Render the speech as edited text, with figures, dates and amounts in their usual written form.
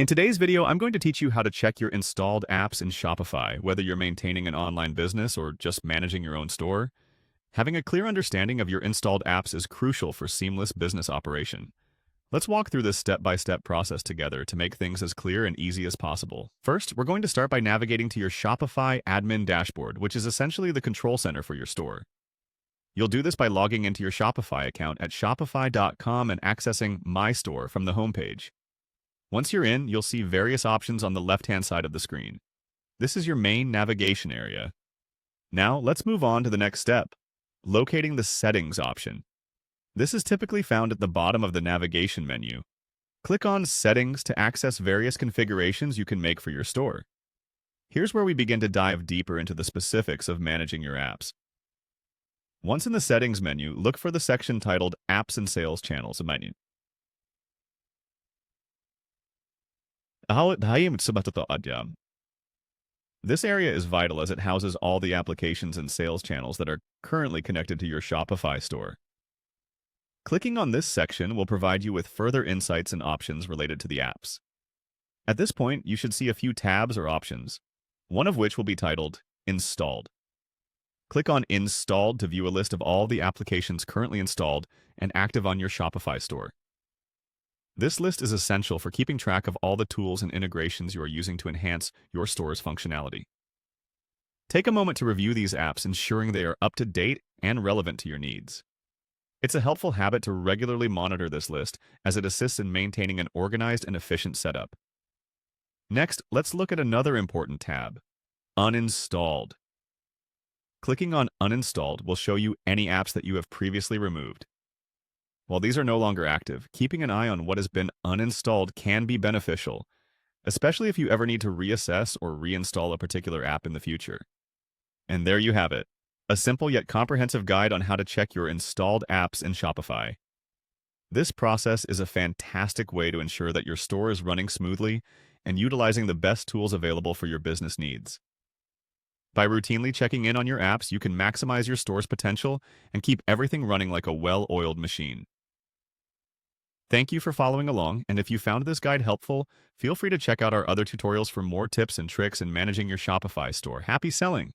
In today's video, I'm going to teach you how to check your installed apps in Shopify, whether you're maintaining an online business or just managing your own store. Having a clear understanding of your installed apps is crucial for seamless business operation. Let's walk through this step-by-step process together to make things as clear and easy as possible. First, we're going to start by navigating to your Shopify admin dashboard, which is essentially the control center for your store. You'll do this by logging into your Shopify account at shopify.com and accessing My Store from the homepage. Once you're in, you'll see various options on the left-hand side of the screen. This is your main navigation area. Now, let's move on to the next step, locating the Settings option. This is typically found at the bottom of the navigation menu. Click on Settings to access various configurations you can make for your store. Here's where we begin to dive deeper into the specifics of managing your apps. Once in the Settings menu, look for the section titled Apps and Sales Channels. This area is vital as it houses all the applications and sales channels that are currently connected to your Shopify store. Clicking on this section will provide you with further insights and options related to the apps. At this point, you should see a few tabs or options, one of which will be titled Installed. Click on Installed to view a list of all the applications currently installed and active on your Shopify store. This list is essential for keeping track of all the tools and integrations you are using to enhance your store's functionality. Take a moment to review these apps, ensuring they are up to date and relevant to your needs. It's a helpful habit to regularly monitor this list as it assists in maintaining an organized and efficient setup. Next, let's look at another important tab, Uninstalled. Clicking on Uninstalled will show you any apps that you have previously removed. While these are no longer active, keeping an eye on what has been uninstalled can be beneficial, especially if you ever need to reassess or reinstall a particular app in the future. And there you have it, a simple yet comprehensive guide on how to check your installed apps in Shopify. This process is a fantastic way to ensure that your store is running smoothly and utilizing the best tools available for your business needs. By routinely checking in on your apps, you can maximize your store's potential and keep everything running like a well-oiled machine. Thank you for following along, and if you found this guide helpful, feel free to check out our other tutorials for more tips and tricks in managing your Shopify store. Happy selling!